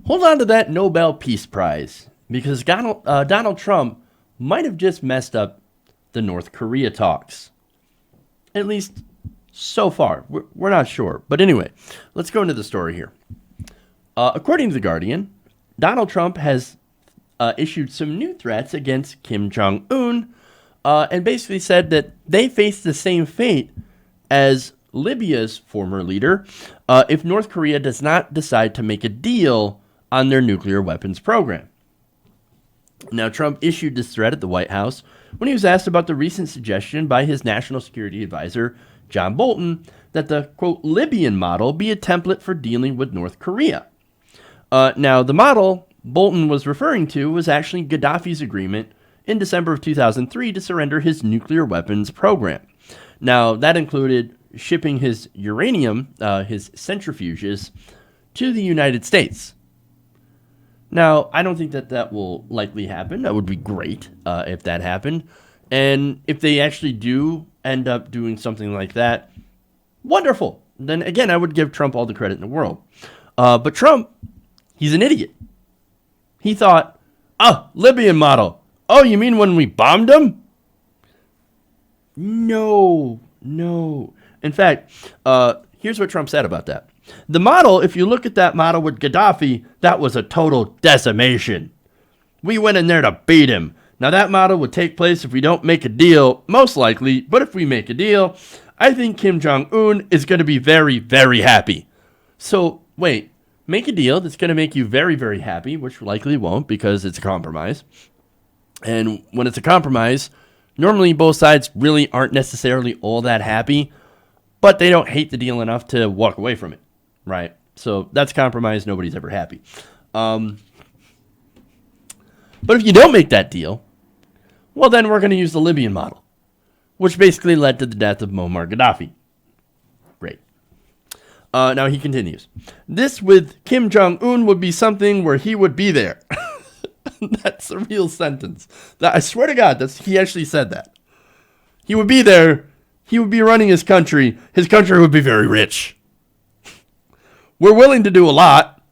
hold on to that Nobel Peace Prize, because Donald Trump might have just messed up the North Korea talks. At least so far. We're not sure. But anyway, let's go into the story here. According to The Guardian, Donald Trump has issued some new threats against Kim Jong-un and basically said that they face the same fate as Libya's former leader if North Korea does not decide to make a deal on their nuclear weapons program. Now, Trump issued this threat at the White House when he was asked about the recent suggestion by his national security advisor, John Bolton, that the, quote, Libyan model be a template for dealing with North Korea. Now, the model Bolton was referring to was actually Gaddafi's agreement in December of 2003 to surrender his nuclear weapons program. Now, that included shipping his uranium, his centrifuges, to the United States. Now, I don't think that will likely happen. That would be great if that happened. And if they actually do end up doing something like that, wonderful. Then again, I would give Trump all the credit in the world. But Trump, he's an idiot. He thought, Libyan model. Oh, you mean when we bombed them? No. In fact, here's what Trump said about that. The model, if you look at that model with Gaddafi, that was a total decimation. We went in there to beat him. Now, that model would take place if we don't make a deal, most likely. But if we make a deal, I think Kim Jong-un is going to be very, very happy. So, wait, make a deal that's going to make you very, very happy, which likely won't because it's a compromise. And when it's a compromise, normally both sides really aren't necessarily all that happy, but they don't hate the deal enough to walk away from it, right? So that's compromise. Nobody's ever happy. But if you don't make that deal, well, then we're going to use the Libyan model, which basically led to the death of Muammar Gaddafi. Great. Now he continues. This with Kim Jong-un would be something where he would be there. That's a real sentence. I swear to God, he actually said that. He would be there. He would be running his country. His country would be very rich. We're willing to do a lot,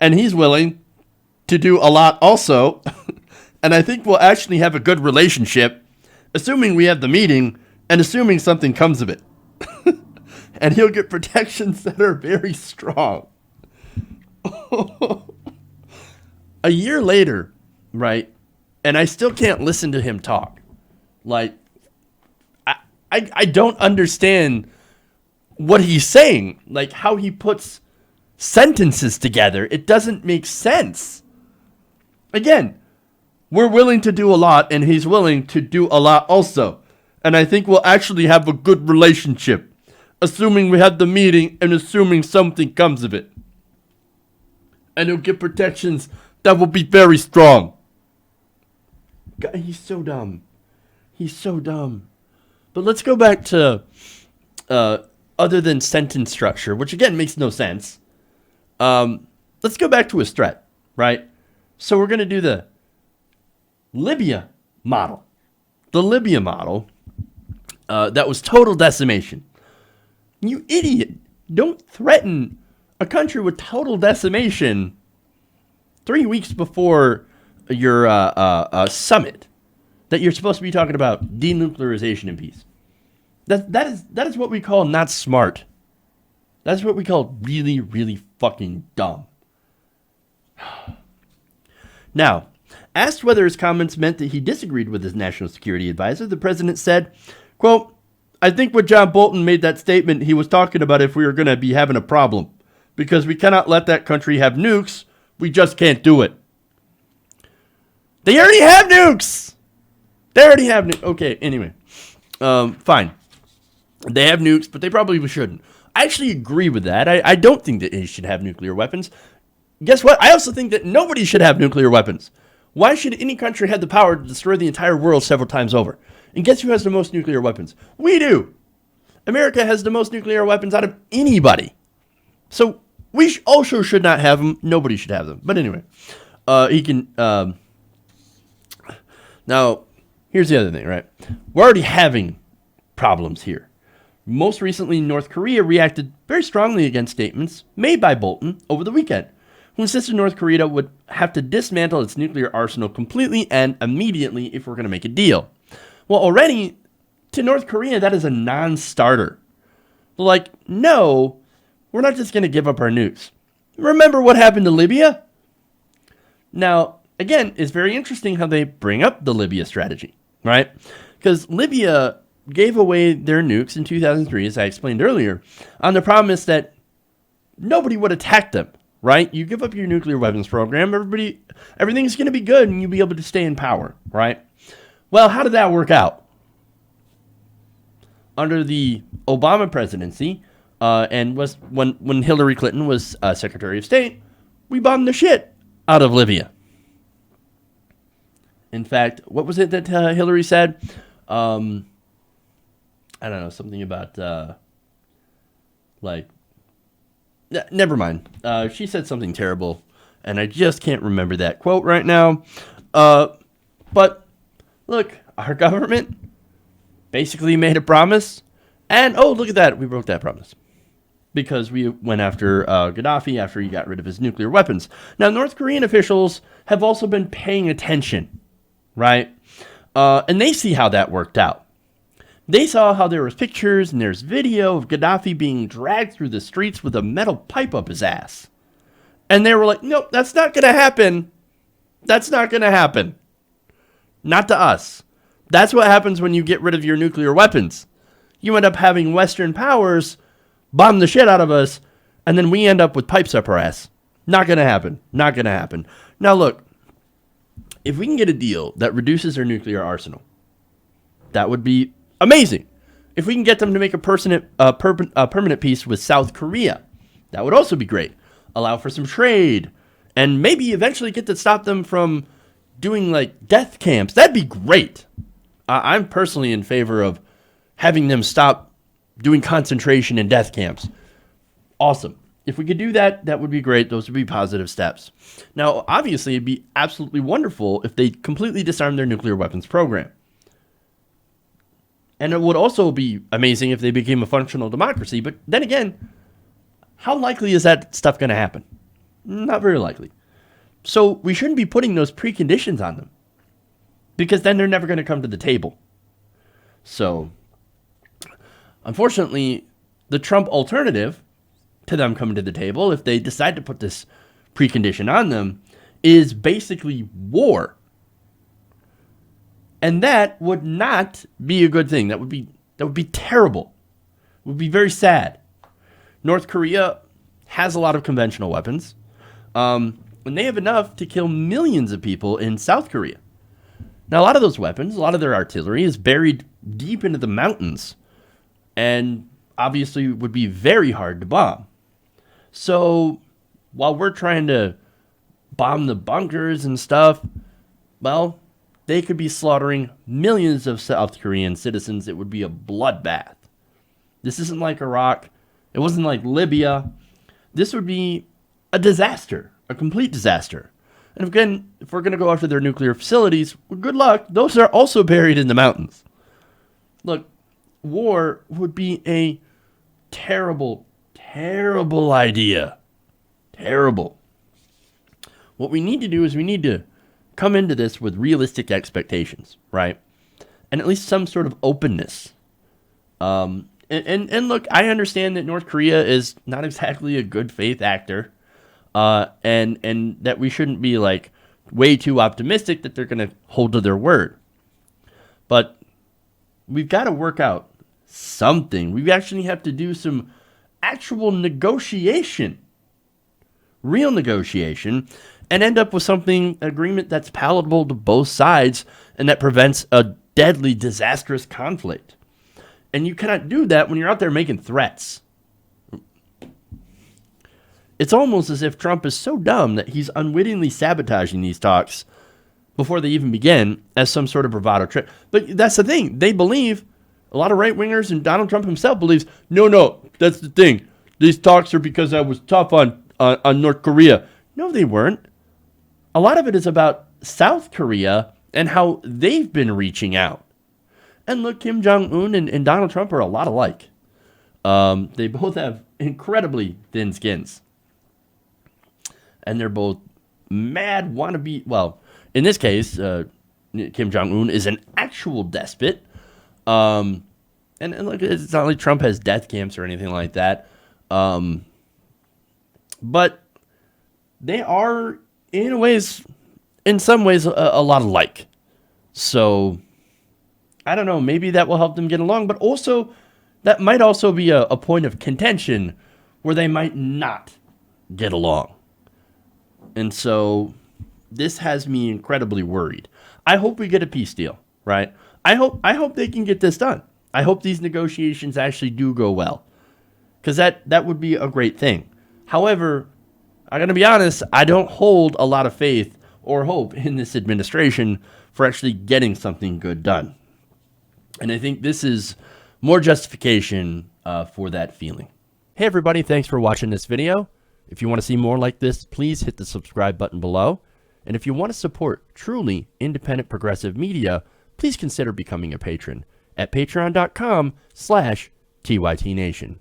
and he's willing to do a lot also. And I think we'll actually have a good relationship, assuming we have the meeting and assuming something comes of it. And he'll get protections that are very strong. A year later, right? And I still can't listen to him talk. Like, I don't understand what he's saying. Like, how he puts sentences together. It doesn't make sense. Again, we're willing to do a lot, and he's willing to do a lot also. And I think we'll actually have a good relationship, assuming we had the meeting and assuming something comes of it. And he'll get protections that will be very strong. God, he's so dumb. He's so dumb. But let's go back to other than sentence structure, which again makes no sense. Let's go back to his threat, right? So we're going to do the Libya model. The Libya model that was total decimation. You idiot. Don't threaten a country with total decimation 3 weeks before your summit that you're supposed to be talking about denuclearization and peace. That is what we call not smart. That's what we call really, really fucking dumb. Now, asked whether his comments meant that he disagreed with his national security advisor, the president said, quote, I think when John Bolton made that statement, he was talking about if we were going to be having a problem. Because we cannot let that country have nukes. We just can't do it. They already have nukes. Okay, anyway. Fine. They have nukes, but they probably shouldn't. I actually agree with that. I don't think that they should have nuclear weapons. Guess what? I also think that nobody should have nuclear weapons. Why should any country have the power to destroy the entire world several times over? And guess who has the most nuclear weapons? We do. America has the most nuclear weapons out of anybody. So we also should not have them. Nobody should have them. But anyway, he can... Now, here's the other thing, right? We're already having problems here. Most recently, North Korea reacted very strongly against statements made by Bolton over the weekend, who insisted North Korea would have to dismantle its nuclear arsenal completely and immediately if we're going to make a deal. Well, already, to North Korea, that is a non-starter. Like, no, we're not just going to give up our nukes. Remember what happened to Libya? Now, again, it's very interesting how they bring up the Libya strategy, right? Because Libya gave away their nukes in 2003, as I explained earlier, on the promise that nobody would attack them, right? You give up your nuclear weapons program, everything's going to be good and you'll be able to stay in power, right? Well, how did that work out? Under the Obama presidency, and was when Hillary Clinton was Secretary of State, we bombed the shit out of Libya. In fact, what was it that Hillary said? I don't know, something about never mind. She said something terrible, and I just can't remember that quote right now. But look, our government basically made a promise, and oh, look at that, we broke that promise. Because we went after Gaddafi after he got rid of his nuclear weapons. Now, North Korean officials have also been paying attention, right? And they see how that worked out. They saw how there was pictures and there's video of Gaddafi being dragged through the streets with a metal pipe up his ass. And they were like, nope, that's not going to happen. That's not going to happen. Not to us. That's what happens when you get rid of your nuclear weapons. You end up having Western powers bomb the shit out of us, and then we end up with pipes up our ass. Not going to happen. Not going to happen. Now, look, if we can get a deal that reduces their nuclear arsenal, that would be amazing. If we can get them to make a permanent peace with South Korea, that would also be great. Allow for some trade, and maybe eventually get to stop them from doing like death camps. That'd be great. I'm personally in favor of having them stop doing concentration and death camps. Awesome. If we could do that, that would be great. Those would be positive steps. Now, obviously, it'd be absolutely wonderful if they completely disarmed their nuclear weapons program. And it would also be amazing if they became a functional democracy. But then again, how likely is that stuff going to happen? Not very likely. So we shouldn't be putting those preconditions on them, because then they're never going to come to the table. So, unfortunately, the Trump alternative to them coming to the table, if they decide to put this precondition on them, is basically war. And that would not be a good thing. That would be terrible. It would be very sad. North Korea has a lot of conventional weapons, and they have enough to kill millions of people in South Korea. Now, a lot of those weapons, a lot of their artillery is buried deep into the mountains, and obviously would be very hard to bomb. So, while we're trying to bomb the bunkers and stuff, well, they could be slaughtering millions of South Korean citizens. It would be a bloodbath. This isn't like Iraq. It wasn't like Libya. This would be a disaster, a complete disaster. And again, if we're going to go after their nuclear facilities, well, good luck. Those are also buried in the mountains. Look, war would be a terrible, terrible idea. Terrible. What we need to do is we need to come into this with realistic expectations, right? And at least some sort of openness. And look, I understand that North Korea is not exactly a good faith actor. And that we shouldn't be like way too optimistic that they're going to hold to their word. But we've got to work out something. We actually have to do some actual negotiation, real negotiation, and end up with something, agreement that's palatable to both sides and that prevents a deadly, disastrous conflict. And you cannot do that when you're out there making threats. It's almost as if Trump is so dumb that he's unwittingly sabotaging these talks before they even begin as some sort of bravado trick. But that's the thing. They believe, a lot of right-wingers and Donald Trump himself believes, no, that's the thing. These talks are because I was tough on North Korea. No, they weren't. A lot of it is about South Korea and how they've been reaching out. And look, Kim Jong-un and Donald Trump are a lot alike. They both have incredibly thin skins. and they're both mad wannabe. Well, in this case, Kim Jong-un is an actual despot. And look, it's not like Trump has death camps or anything like that. But they are, in some ways, a lot alike. So, I don't know, maybe that will help them get along, but also, that might also be a point of contention where they might not get along. And so, this has me incredibly worried. I hope we get a peace deal, right? I hope they can get this done. I hope these negotiations actually do go well, because that would be a great thing. However, I'm going to be honest, I don't hold a lot of faith or hope in this administration for actually getting something good done. And I think this is more justification for that feeling. Hey everybody, thanks for watching this video. If you want to see more like this, please hit the subscribe button below. And if you want to support truly independent progressive media, please consider becoming a patron at patreon.com/TYTNation.